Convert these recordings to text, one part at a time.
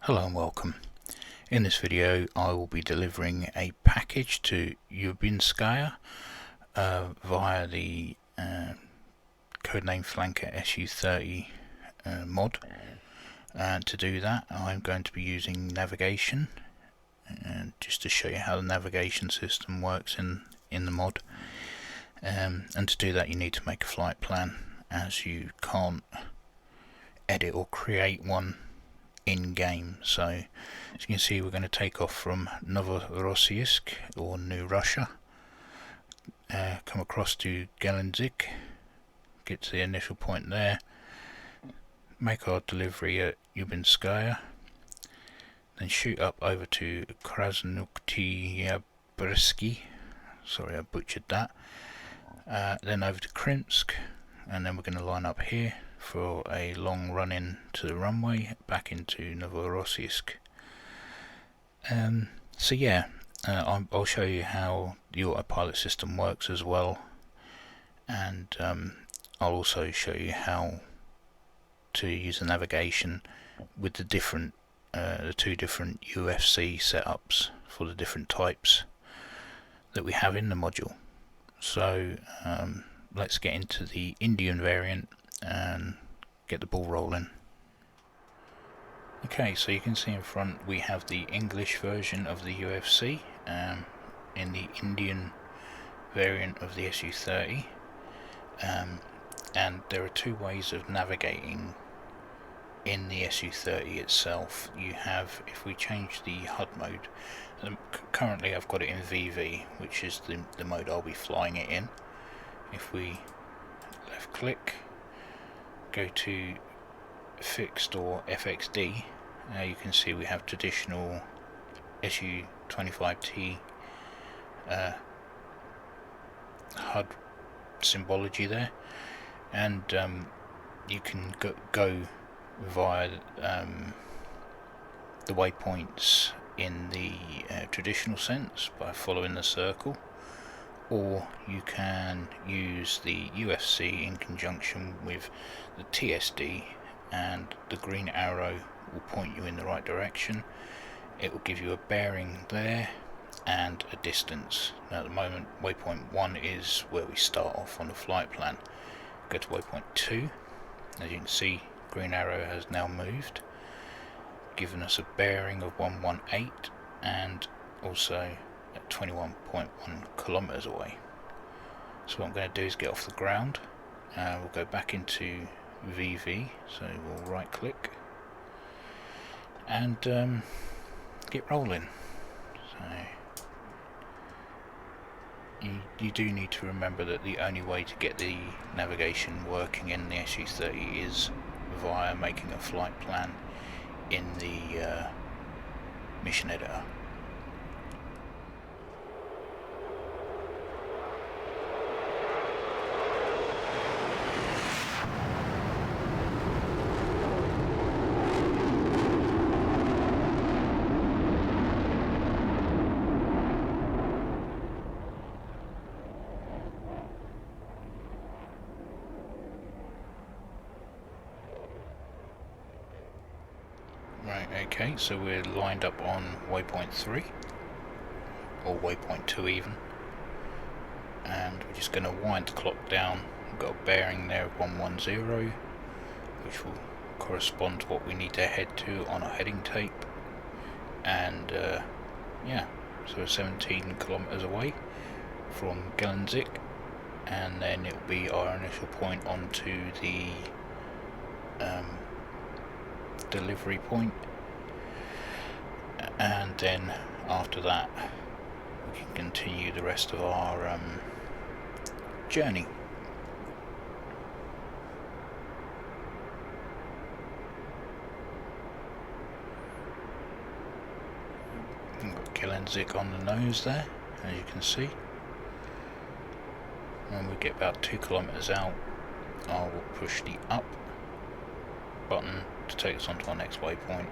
Hello and welcome. In this video I will be delivering a package to Ubinskaya via the Codename Flanker SU-30 mod. And to do that I'm going to be using navigation, and just to show you how the navigation system works in the mod. And to do that you need to make a flight plan, as you can't edit or create one in-game. So as you can see, we're going to take off from Novorossiysk, or New Russia, come across to Gelendzhik, get to the initial point there, make our delivery at Ubinskaya, then shoot up over to Krasnoktyabrski, sorry I butchered that, then over to Krimsk, and then we're going to line up here for a long run in to the runway back into Novorossiysk. So yeah, I'll show you how the autopilot system works as well, and I'll also show you how to use the navigation with the different the two different UFC setups for the different types that we have in the module. So let's get into the Indian variant and get the ball rolling. Okay, so you can see in front we have the English version of the UFC in the Indian variant of the SU-30, and there are two ways of navigating in the SU-30 itself. You have, if we change the HUD mode, currently I've got it in VV, which is the mode I'll be flying it in. If we left click, go to fixed or FXD, you can see we have traditional SU-25T HUD symbology there, and you can go via the waypoints in the traditional sense by following the circle, or you can use the UFC in conjunction with the TSD, and the green arrow will point you in the right direction. It will give you a bearing there and a distance. Now at the moment waypoint 1 is where we start off on the flight plan. Go to waypoint 2, as you can see green arrow has now moved, giving us a bearing of 118 and also at 21.1 kilometers away. So what I'm going to do is get off the ground, we'll go back into VV, so we'll right click and get rolling. So you do need to remember that the only way to get the navigation working in the SU-30 is via making a flight plan in the mission editor. Right, okay, so we're lined up on waypoint 3, or waypoint 2 even, and we're just going to wind the clock down. We've got a bearing there of 110, which will correspond to what we need to head to on our heading tape, and yeah, so we're 17 kilometers away from Gelendzhik, and then it will be our initial point onto the delivery point, and then after that we can continue the rest of our journey. We've got Gelendzhik on the nose there, as you can see. When we get about 2 kilometers out, I will push the up button to take us onto our next waypoint.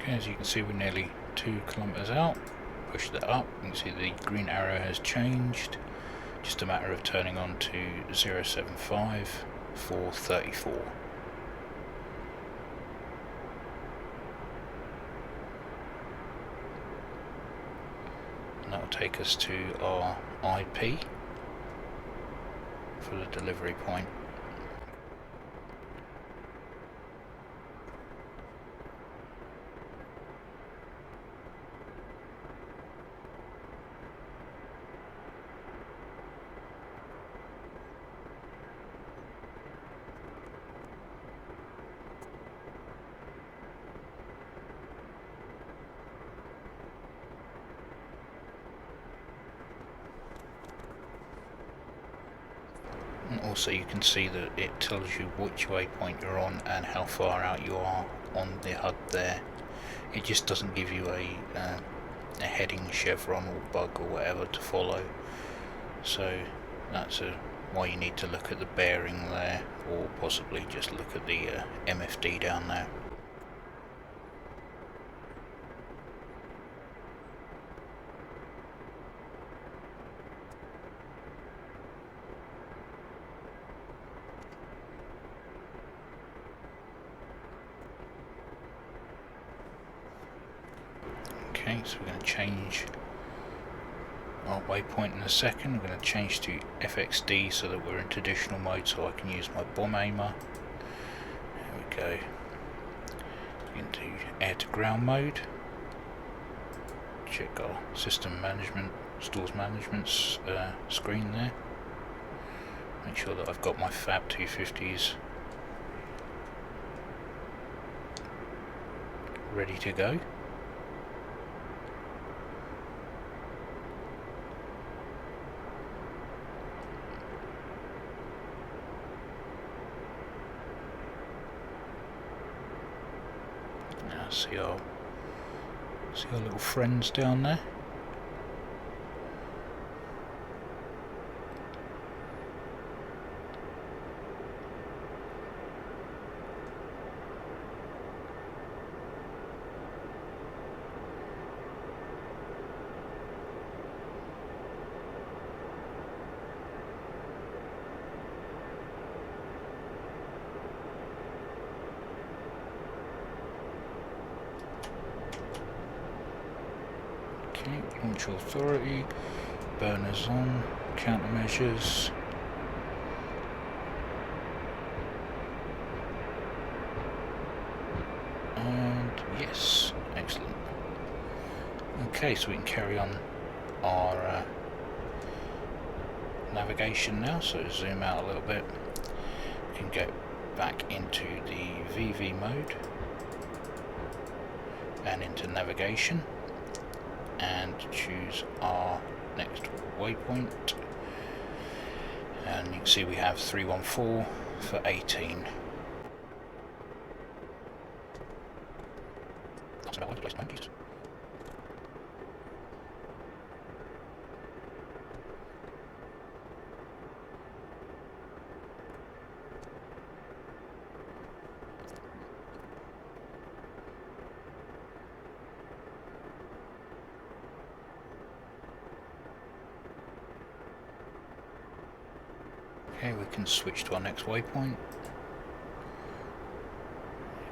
Okay, as you can see, we're nearly 2 kilometers out. Push that up, you can see the green arrow has changed. Just a matter of turning on to 075 434. And that will take us to our IP for the delivery point. And also you can see that it tells you which waypoint you're on and how far out you are on the HUD there. It just doesn't give you a heading, chevron or bug or whatever to follow. So that's why you need to look at the bearing there, or possibly just look at the MFD down there. Okay, so we're going to change our waypoint in a second. We're going to change to FXD so that we're in traditional mode, so I can use my bomb aimer. There we go. Into air to ground mode. Check our system management, stores management screen there. Make sure that I've got my Fab 250s ready to go. See our little friends down there. Okay, launch authority, burners on, countermeasures. And yes, excellent. Okay, so we can carry on our navigation now, so zoom out a little bit. We can go back into the VV mode and into navigation and choose our next waypoint, and you can see we have 314 for 18. Okay, we can switch to our next waypoint. You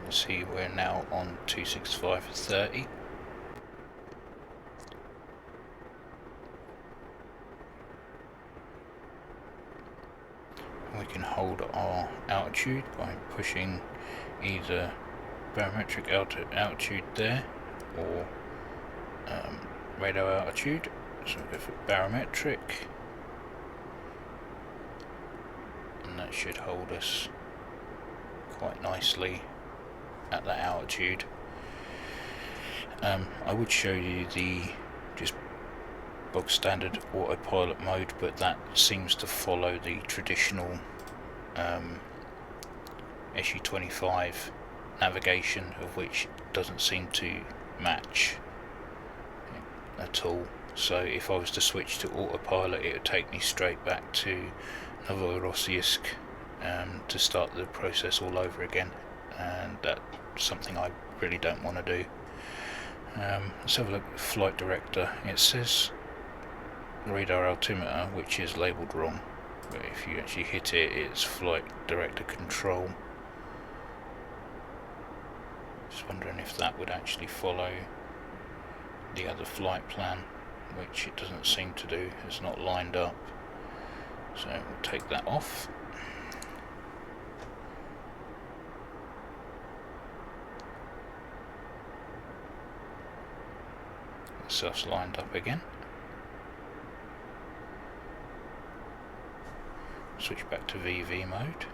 can see we're now on 265 for 30. We can hold our altitude by pushing either barometric altitude there or radar altitude. So we'll go for barometric. And that should hold us quite nicely at that altitude. I would show you the just bog standard autopilot mode, but that seems to follow the traditional SU-25 navigation, of which doesn't seem to match at all. So if I was to switch to autopilot, it would take me straight back to Novorossiysk to start the process all over again, and that's something I really don't want to do. Let's have a look at the flight director. It says radar altimeter, which is labelled wrong, but if you actually hit it, it's flight director control. Just wondering if that would actually follow the other flight plan, which it doesn't seem to do. It's not lined up, so we'll take that off. Stuff's lined up again. Switch back to VV mode.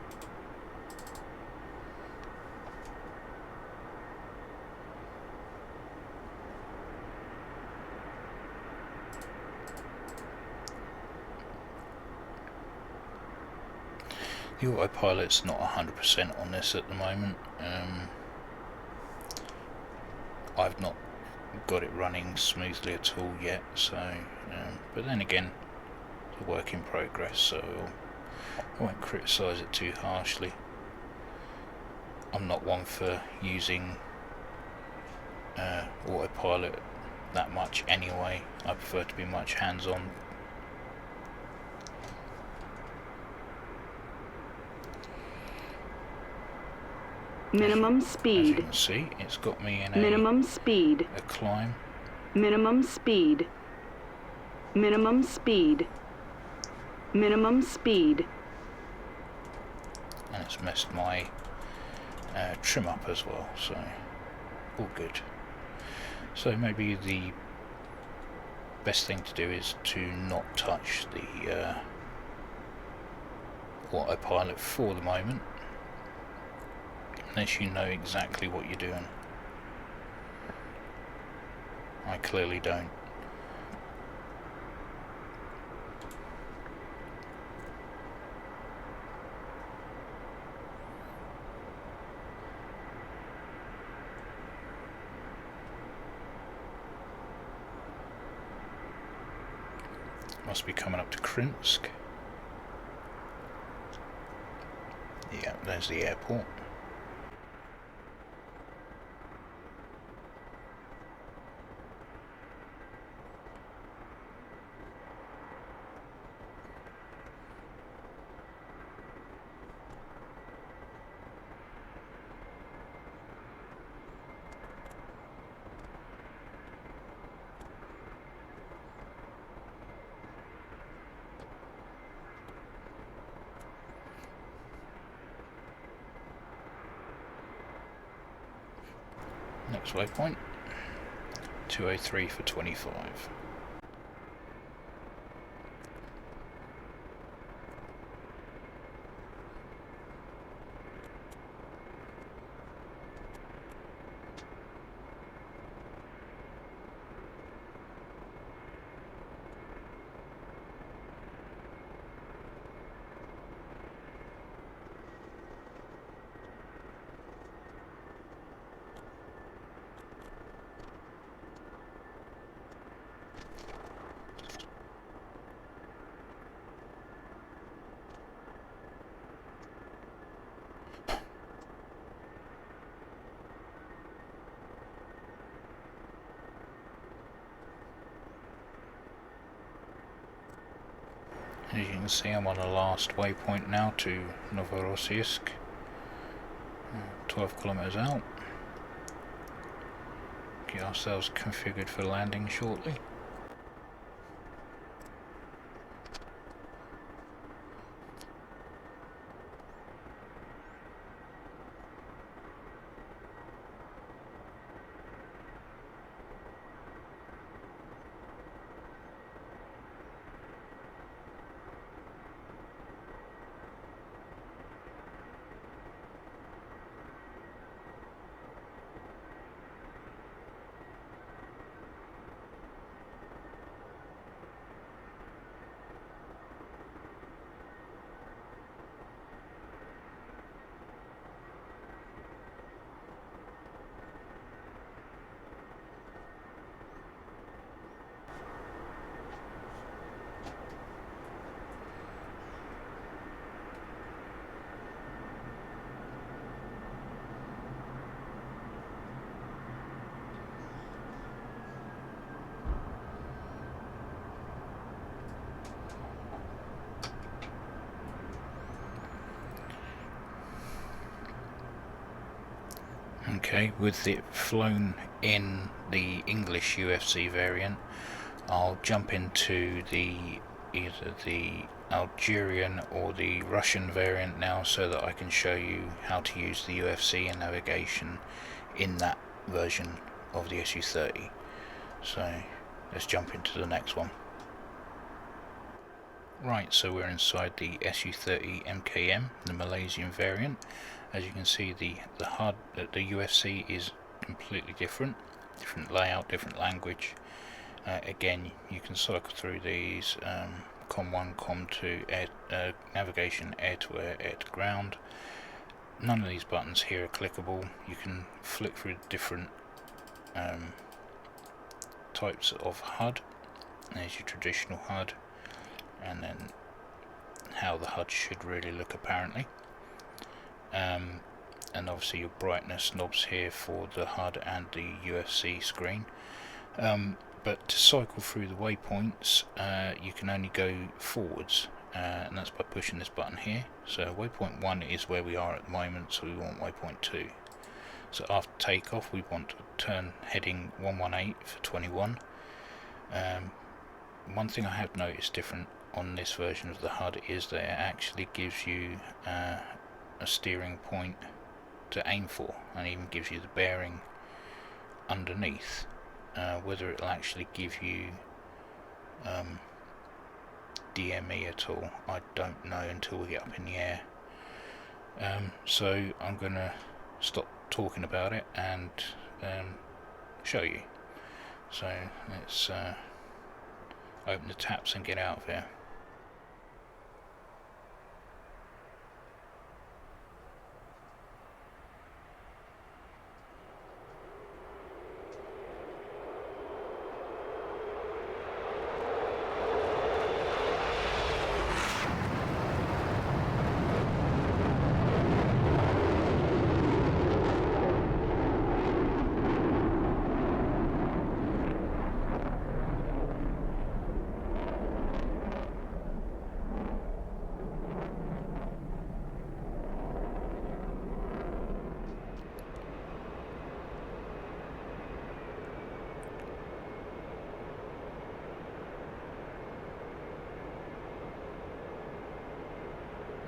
The autopilot's not 100% on this at the moment. I've not got it running smoothly at all yet, so but then again, it's a work in progress, so I won't criticise it too harshly. I'm not one for using autopilot that much anyway. I prefer to be much hands-on. Minimum speed. As you can see, it's got me in minimum speed. A climb. Minimum speed. Minimum speed. Minimum speed. And it's messed my trim up as well, so all good. So maybe the best thing to do is to not touch the autopilot for the moment, unless you know exactly what you're doing. I clearly don't. Must be coming up to Krinsk. Yeah, there's the airport. Next waypoint, 203 for 25. As you can see, I'm on the last waypoint now to Novorossiysk, 12 kilometers out. Get ourselves configured for landing shortly. Okay, with it flown in the English UFC variant, I'll jump into either the Algerian or the Russian variant now, so that I can show you how to use the UFC and navigation in that version of the SU-30. So let's jump into the next one. Right, so we're inside the SU-30 MKM, the Malaysian variant. As you can see, the HUD at the UFC is completely different layout, different language. Again, you can cycle through these, COM1, COM2, air, navigation, air to air, air to ground. None of these buttons here are clickable. You can flick through different types of HUD. There's your traditional HUD, and then how the HUD should really look apparently. And obviously your brightness knobs here for the HUD and the UFC screen. But to cycle through the waypoints, you can only go forwards, and that's by pushing this button here. So waypoint 1 is where we are at the moment, so we want waypoint 2. So after takeoff, we want to turn heading 118 for 21. One thing I have noticed different on this version of the HUD is that it actually gives you a steering point to aim for, and even gives you the bearing underneath. Whether it'll actually give you DME at all, I don't know until we get up in the air. So I'm going to stop talking about it and show you. So let's open the taps and get out of here.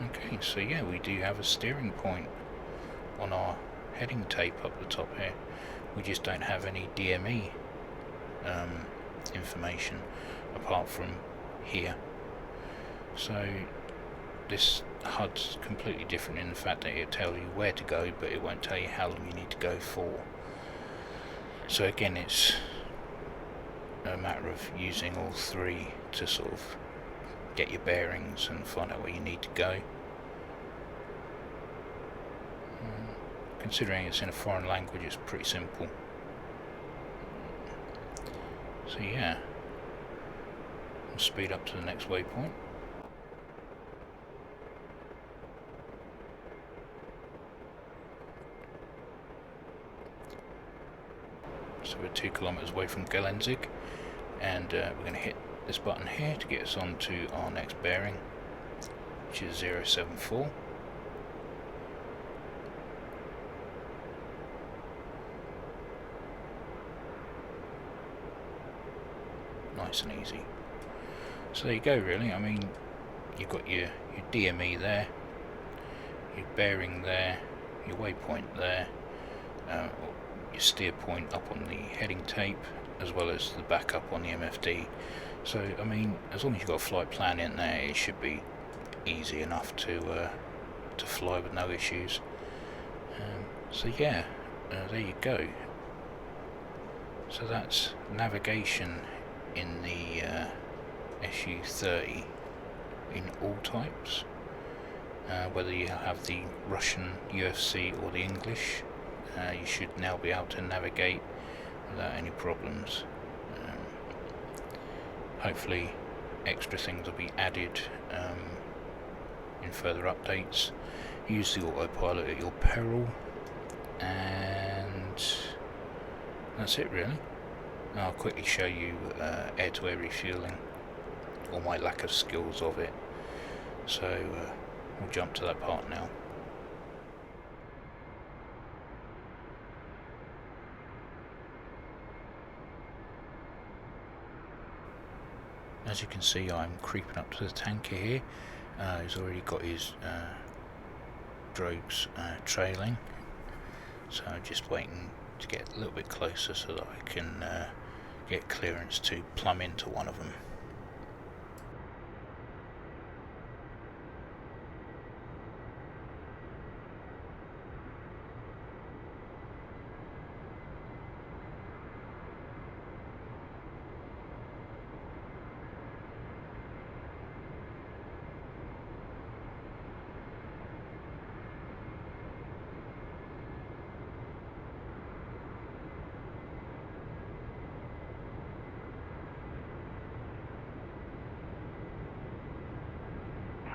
Okay, so yeah, we do have a steering point on our heading tape up the top here. We just don't have any DME information apart from here. So this HUD's completely different in the fact that it'll tell you where to go, but it won't tell you how long you need to go for. So again, it's a matter of using all three to sort of get your bearings and find out where you need to go. Considering it's in a foreign language, it's pretty simple. So yeah, we'll speed up to the next waypoint. So we're 2 kilometers away from Gelenzig, and we're going to hit this button here to get us on to our next bearing, which is 074. Nice and easy. So there you go, really. I mean, you've got your DME there, your bearing there, your waypoint there, your steer point up on the heading tape, as well as the backup on the MFD. So I mean, as long as you've got a flight plan in there, it should be easy enough to fly with no issues. So yeah, there you go. So that's navigation in the SU-30 in all types. Whether you have the Russian UFC or the English, you should now be able to navigate without any problems. Hopefully extra things will be added in further updates. Use the autopilot at your peril, and that's it really. I'll quickly show you air-to-air refueling, or my lack of skills of it. So we'll jump to that part now. as you can see, I'm creeping up to the tanker here. He's already got his drogues trailing, so I'm just waiting to get a little bit closer so that I can get clearance to plumb into one of them.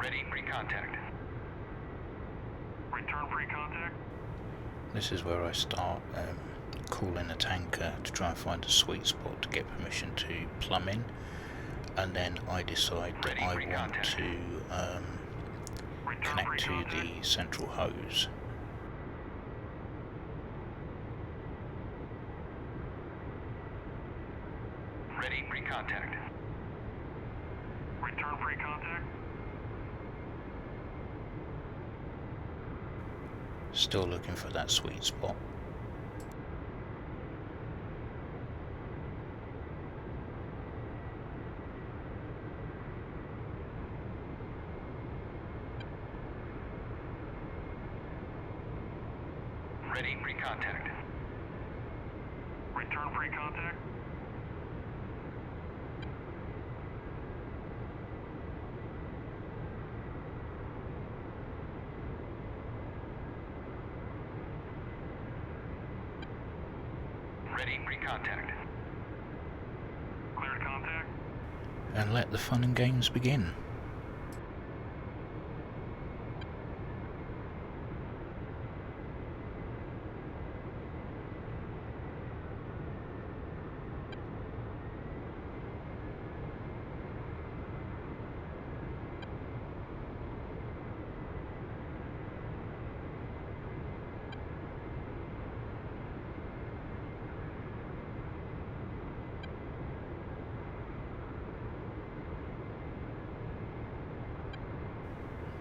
Ready, pre-contact. Return pre-contact. This is where I start calling a tanker to try and find a sweet spot to get permission to plumb in, and then I decide that I want to connect to the central hose. Ready, pre-contact. Return pre-contact. Still looking for that sweet spot. Ready, pre-contact. Return pre-contact. Ready, pre-contact. Cleared contact. And let the fun and games begin.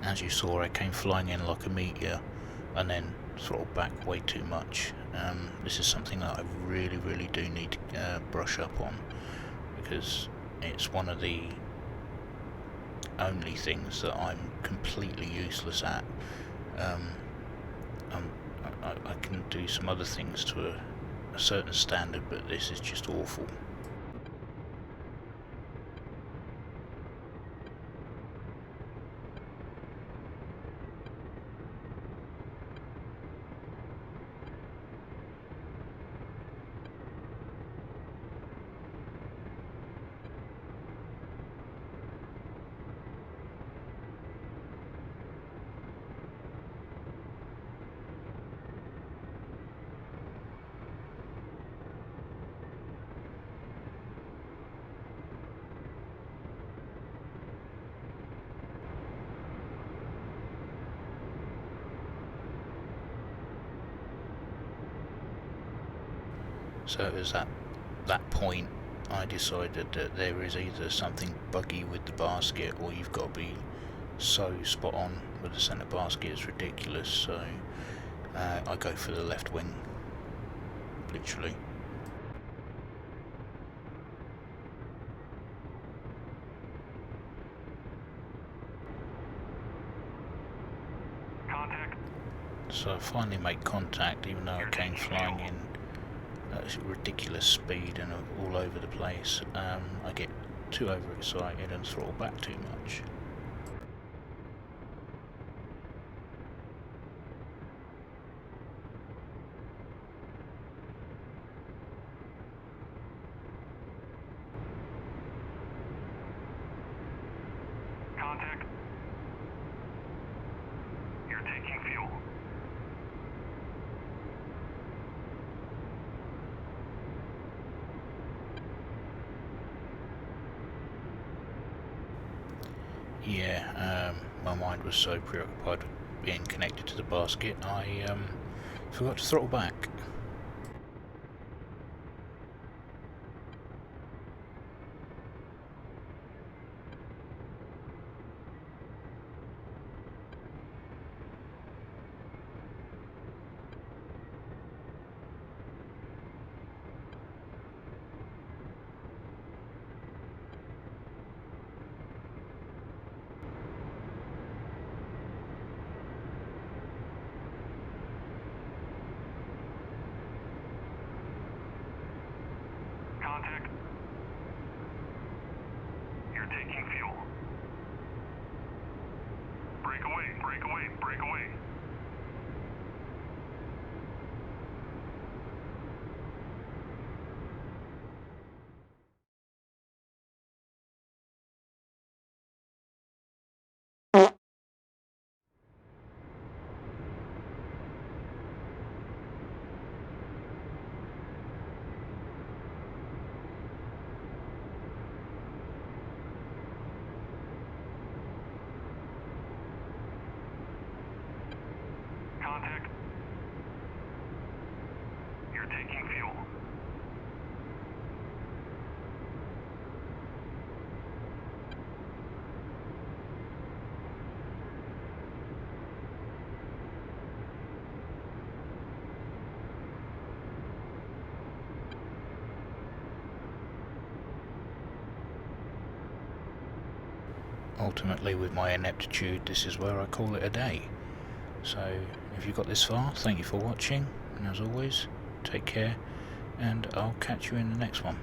As you saw, I came flying in like a meteor and then throttled back way too much. This is something that I really do need to brush up on, because it's one of the only things that I'm completely useless at. I can do some other things to a certain standard, but this is just awful. So it was at that point I decided that there is either something buggy with the basket, or you've got to be so spot on with the centre basket, it's ridiculous. So I go for the left wing, literally. Contact. So I finally make contact, even though I came flying in at ridiculous speed and all over the place. I get too overexcited and throttle back too much. Contact. You're taking fuel. Yeah, my mind was so preoccupied with being connected to the basket, I forgot to throttle back. ultimately, with my ineptitude, this is where I call it a day. So if you got this far, thank you for watching, and as always, take care, and I'll catch you in the next one.